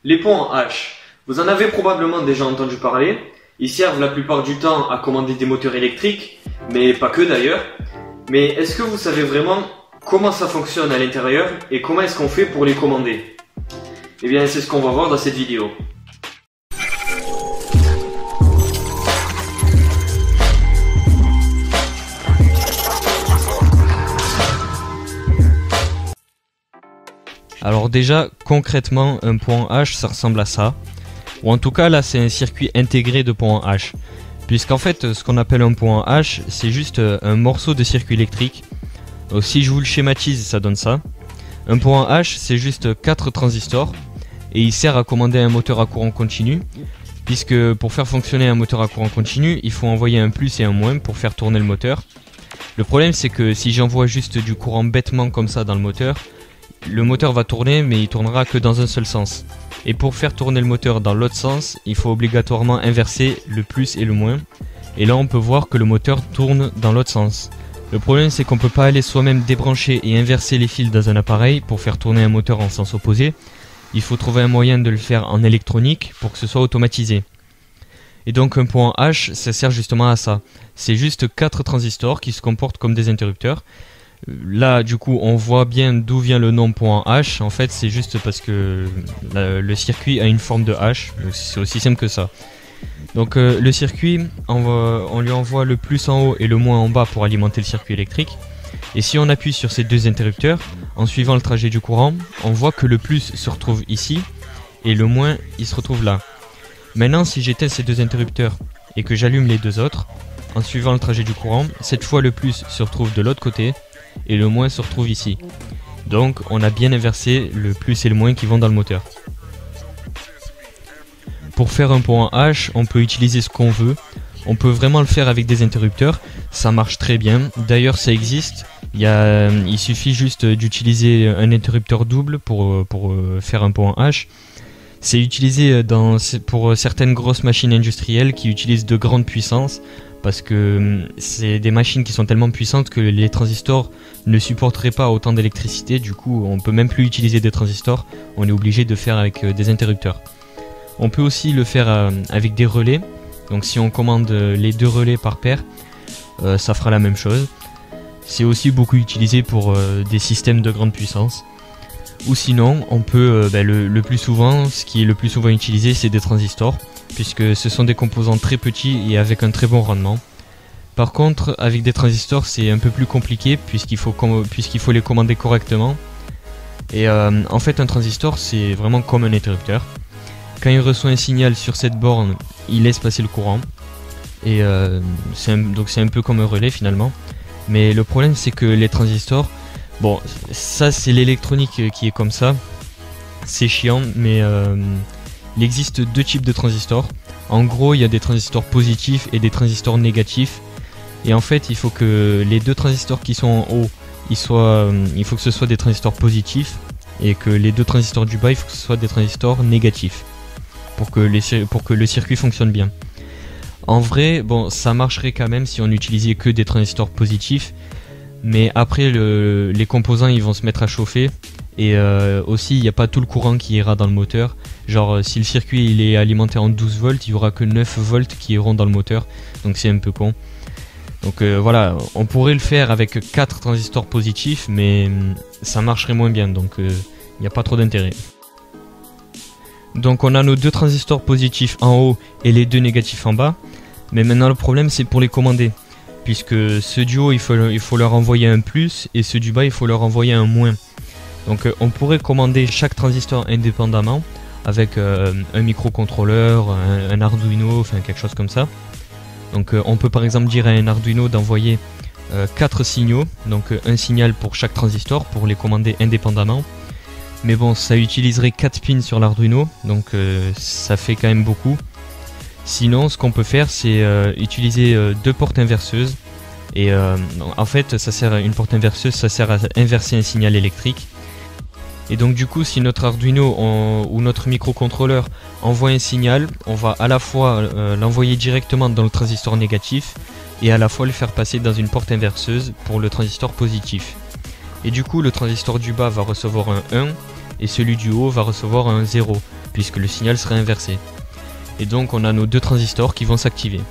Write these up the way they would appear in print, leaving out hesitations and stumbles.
Les ponts en H. Vous en avez probablement déjà entendu parler. Ils servent la plupart du temps à commander des moteurs électriques, mais pas que d'ailleurs. Mais est-ce que vous savez vraiment comment ça fonctionne à l'intérieur et comment est-ce qu'on fait pour les commander? Eh bien, c'est ce qu'on va voir dans cette vidéo. Alors déjà, concrètement, un pont en H, ça ressemble à ça. Ou en tout cas, là, c'est un circuit intégré de pont en H. Puisqu'en fait, ce qu'on appelle un pont en H, c'est juste un morceau de circuit électrique. Donc, si je vous le schématise, ça donne ça. Un pont en H, c'est juste 4 transistors. Et il sert à commander un moteur à courant continu. Puisque pour faire fonctionner un moteur à courant continu, il faut envoyer un plus et un moins pour faire tourner le moteur. Le problème, c'est que si j'envoie juste du courant bêtement comme ça dans le moteur va tourner, mais il tournera que dans un seul sens. Et pour faire tourner le moteur dans l'autre sens, il faut obligatoirement inverser le plus et le moins. Et là on peut voir que le moteur tourne dans l'autre sens. Le problème, c'est qu'on peut pas aller soi-même débrancher et inverser les fils dans un appareil pour faire tourner un moteur en sens opposé. Il faut trouver un moyen de le faire en électronique pour que ce soit automatisé. Et donc un pont en H, ça sert justement à ça. C'est juste 4 transistors qui se comportent comme des interrupteurs. Là, du coup, on voit bien d'où vient le nom pont en H. En fait, c'est juste parce que le circuit a une forme de H. C'est aussi simple que ça. Donc, le circuit, on lui envoie le plus en haut et le moins en bas pour alimenter le circuit électrique. Et si on appuie sur ces deux interrupteurs, en suivant le trajet du courant, on voit que le plus se retrouve ici et le moins, il se retrouve là. Maintenant, si j'éteins ces deux interrupteurs et que j'allume les deux autres, en suivant le trajet du courant, cette fois le plus se retrouve de l'autre côté et le moins se retrouve ici. Donc on a bien inversé le plus et le moins qui vont dans le moteur. Pour faire un pont en H, on peut utiliser ce qu'on veut. On peut vraiment le faire avec des interrupteurs, ça marche très bien. D'ailleurs ça existe, il suffit juste d'utiliser un interrupteur double pour faire un pont en H. C'est utilisé pour certaines grosses machines industrielles qui utilisent de grandes puissances, parce que c'est des machines qui sont tellement puissantes que les transistors ne supporteraient pas autant d'électricité. Du coup, on peut même plus utiliser des transistors, on est obligé de faire avec des interrupteurs. On peut aussi le faire avec des relais. Donc si on commande les deux relais par paire, ça fera la même chose. C'est aussi beaucoup utilisé pour des systèmes de grande puissance. Ou sinon, on peut, le plus souvent, ce qui est le plus souvent utilisé, c'est des transistors, puisque ce sont des composants très petits et avec un très bon rendement. Par contre, avec des transistors, c'est un peu plus compliqué, puisqu'il faut les commander correctement. Et en fait, un transistor, c'est vraiment comme un interrupteur. Quand il reçoit un signal sur cette borne, il laisse passer le courant. Et donc c'est un peu comme un relais finalement. Mais le problème, c'est que les transistors, bon, ça c'est l'électronique qui est comme ça. C'est chiant, mais il existe deux types de transistors. En gros, il y a des transistors positifs et des transistors négatifs. Et en fait, il faut que les deux transistors qui sont en haut, il faut que ce soit des transistors positifs. Et que les deux transistors du bas, il faut que ce soit des transistors négatifs. Pour que le circuit fonctionne bien. En vrai, bon, ça marcherait quand même si on n'utilisait que des transistors positifs. Mais après, les composants ils vont se mettre à chauffer. Et aussi, il n'y a pas tout le courant qui ira dans le moteur. Genre, si le circuit il est alimenté en 12 volts, il n'y aura que 9 volts qui iront dans le moteur. Donc c'est un peu con. Donc voilà, on pourrait le faire avec 4 transistors positifs, mais ça marcherait moins bien. Donc il n'y a pas trop d'intérêt. Donc on a nos deux transistors positifs en haut et les deux négatifs en bas. Mais maintenant le problème c'est pour les commander. Puisque ceux du haut il faut leur envoyer un plus et ceux du bas il faut leur envoyer un moins. Donc on pourrait commander chaque transistor indépendamment avec un microcontrôleur, un Arduino, enfin quelque chose comme ça. Donc on peut par exemple dire à un Arduino d'envoyer 4 signaux, donc un signal pour chaque transistor pour les commander indépendamment. Mais bon, ça utiliserait 4 pins sur l'Arduino, donc ça fait quand même beaucoup. Sinon, ce qu'on peut faire, c'est utiliser deux portes inverseuses. Et en fait, une porte inverseuse, ça sert à inverser un signal électrique. Et donc du coup, si notre Arduino ou notre microcontrôleur envoie un signal, on va à la fois l'envoyer directement dans le transistor négatif et à la fois le faire passer dans une porte inverseuse pour le transistor positif. Et du coup, le transistor du bas va recevoir un 1 et celui du haut va recevoir un 0. puisque le signal sera inversé. Et donc on a nos deux transistors qui vont s'activer.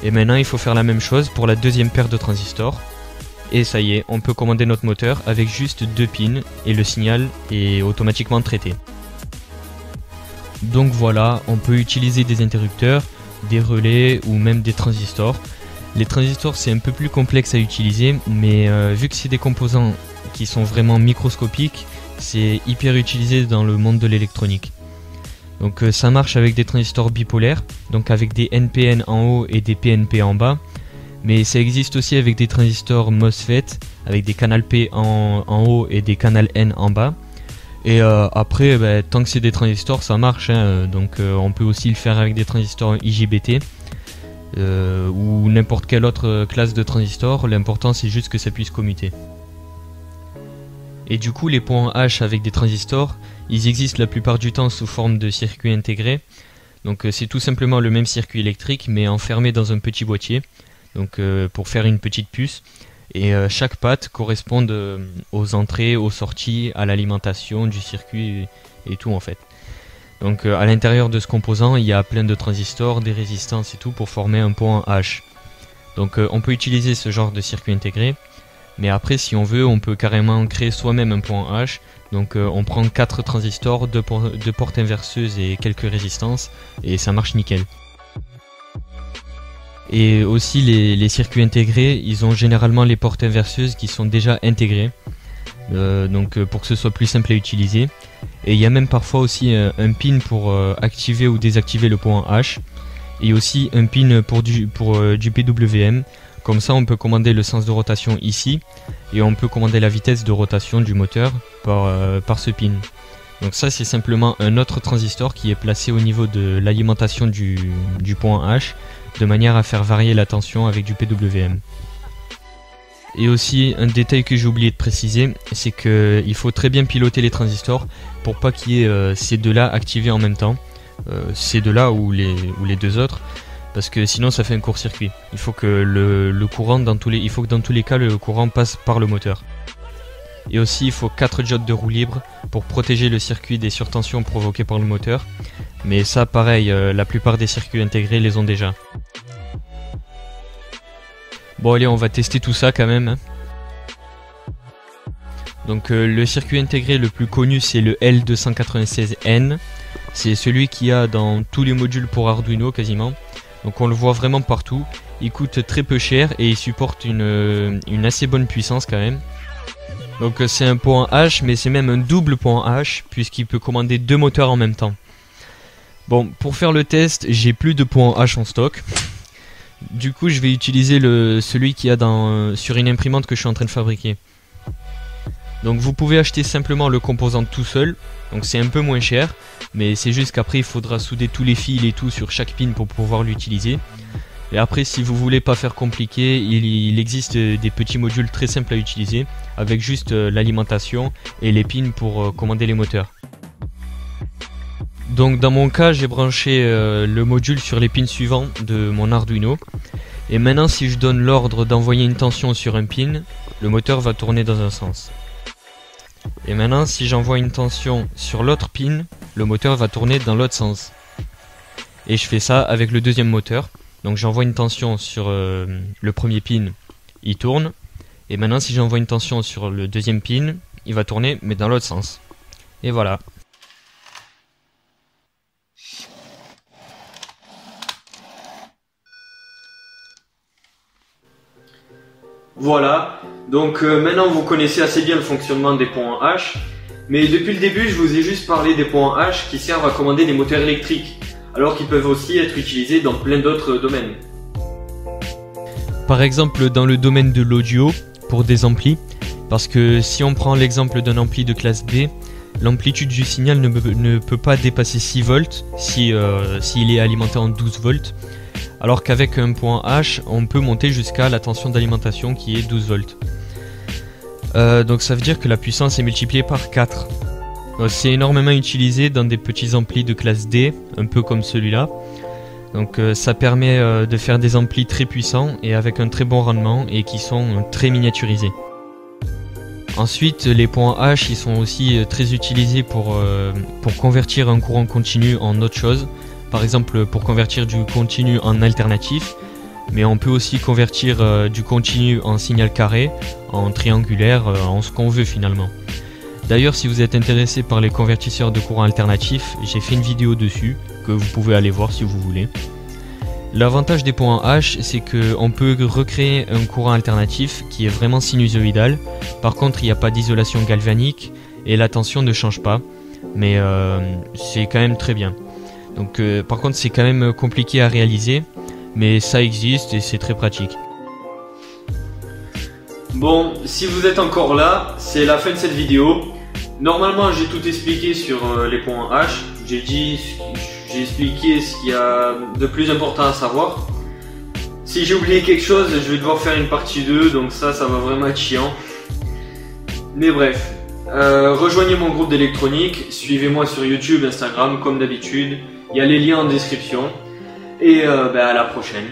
Et maintenant il faut faire la même chose pour la deuxième paire de transistors. Et ça y est, on peut commander notre moteur avec juste 2 pins et le signal est automatiquement traité. Donc voilà, on peut utiliser des interrupteurs, des relais ou même des transistors. Les transistors c'est un peu plus complexe à utiliser, mais vu que c'est des composants qui sont vraiment microscopiques, c'est hyper utilisé dans le monde de l'électronique. Donc ça marche avec des transistors bipolaires, donc avec des NPN en haut et des PNP en bas. Mais ça existe aussi avec des transistors MOSFET, avec des canal P en haut et des canal N en bas. Et après, tant que c'est des transistors, ça marche, hein. Donc on peut aussi le faire avec des transistors IGBT ou n'importe quelle autre classe de transistors. L'important c'est juste que ça puisse commuter. Et du coup, les points H avec des transistors, ils existent la plupart du temps sous forme de circuits intégrés. Donc c'est tout simplement le même circuit électrique mais enfermé dans un petit boîtier. Donc pour faire une petite puce. Et chaque patte correspond aux entrées, aux sorties, à l'alimentation du circuit et tout en fait. Donc à l'intérieur de ce composant, il y a plein de transistors, des résistances et tout pour former un point H. Donc on peut utiliser ce genre de circuit intégré. Mais après, si on veut, on peut carrément créer soi-même un point H. Donc on prend 4 transistors, 2 portes inverseuses et quelques résistances, et ça marche nickel. Et aussi les circuits intégrés, ils ont généralement les portes inverseuses qui sont déjà intégrées. Donc pour que ce soit plus simple à utiliser. Et il y a même parfois aussi un pin pour activer ou désactiver le point H. Et aussi un pin pour du PWM. Comme ça on peut commander le sens de rotation ici et on peut commander la vitesse de rotation du moteur par ce pin. Donc ça c'est simplement un autre transistor qui est placé au niveau de l'alimentation du point H de manière à faire varier la tension avec du PWM. Et aussi un détail que j'ai oublié de préciser, c'est qu'il faut très bien piloter les transistors pour pas qu'il y ait ces deux-là activés en même temps, ces deux-là ou les deux autres. Parce que sinon ça fait un court-circuit. Il faut que le courant dans tous les cas le courant passe par le moteur. Et aussi il faut 4 diodes de roue libre pour protéger le circuit des surtensions provoquées par le moteur. Mais ça pareil, la plupart des circuits intégrés les ont déjà. Bon allez, on va tester tout ça quand même. Donc le circuit intégré le plus connu c'est le L296N. C'est celui qu'il y a dans tous les modules pour Arduino quasiment. Donc on le voit vraiment partout, il coûte très peu cher et il supporte une assez bonne puissance quand même. Donc c'est un point H mais c'est même un double point H puisqu'il peut commander 2 moteurs en même temps. Bon, pour faire le test, j'ai plus de point H en stock. Du coup je vais utiliser celui qu'il y a sur une imprimante que je suis en train de fabriquer. Donc vous pouvez acheter simplement le composant tout seul, donc c'est un peu moins cher, mais c'est juste qu'après il faudra souder tous les fils et tout sur chaque pin pour pouvoir l'utiliser. Et après si vous voulez pas faire compliqué, il existe des petits modules très simples à utiliser, avec juste l'alimentation et les pins pour commander les moteurs. Donc dans mon cas j'ai branché le module sur les pins suivants de mon Arduino. Et maintenant si je donne l'ordre d'envoyer une tension sur un pin, le moteur va tourner dans un sens. Et maintenant si j'envoie une tension sur l'autre pin, le moteur va tourner dans l'autre sens. Et je fais ça avec le deuxième moteur. Donc j'envoie une tension sur le premier pin, il tourne. Et maintenant si j'envoie une tension sur le deuxième pin, il va tourner mais dans l'autre sens. Et voilà. Voilà, donc maintenant vous connaissez assez bien le fonctionnement des points H, mais depuis le début je vous ai juste parlé des points H qui servent à commander des moteurs électriques, alors qu'ils peuvent aussi être utilisés dans plein d'autres domaines. Par exemple dans le domaine de l'audio, pour des amplis, parce que si on prend l'exemple d'un ampli de classe B, l'amplitude du signal ne peut pas dépasser 6 volts s'il est alimenté en 12 volts. Alors qu'avec un point H, on peut monter jusqu'à la tension d'alimentation qui est 12 volts. Donc ça veut dire que la puissance est multipliée par 4. C'est énormément utilisé dans des petits amplis de classe D, un peu comme celui-là. Donc ça permet de faire des amplis très puissants et avec un très bon rendement et qui sont très miniaturisés. Ensuite, les points H, ils sont aussi très utilisés pour convertir un courant continu en autre chose. Par exemple, pour convertir du continu en alternatif. Mais on peut aussi convertir du continu en signal carré, en triangulaire, en ce qu'on veut finalement. D'ailleurs, si vous êtes intéressé par les convertisseurs de courant alternatif, j'ai fait une vidéo dessus, que vous pouvez aller voir si vous voulez. L'avantage des points H, c'est qu'on peut recréer un courant alternatif qui est vraiment sinusoïdal. Par contre, il n'y a pas d'isolation galvanique et la tension ne change pas. Mais c'est quand même très bien. Donc, par contre, c'est quand même compliqué à réaliser. Mais ça existe et c'est très pratique. Bon, si vous êtes encore là, c'est la fin de cette vidéo. Normalement, j'ai tout expliqué sur les points H. J'ai expliqué ce qu'il y a de plus important à savoir. Si j'ai oublié quelque chose, je vais devoir faire une partie 2, donc ça va vraiment être chiant. Mais bref, rejoignez mon groupe d'électronique, suivez-moi sur YouTube, Instagram, comme d'habitude. Il y a les liens en description. Et à la prochaine.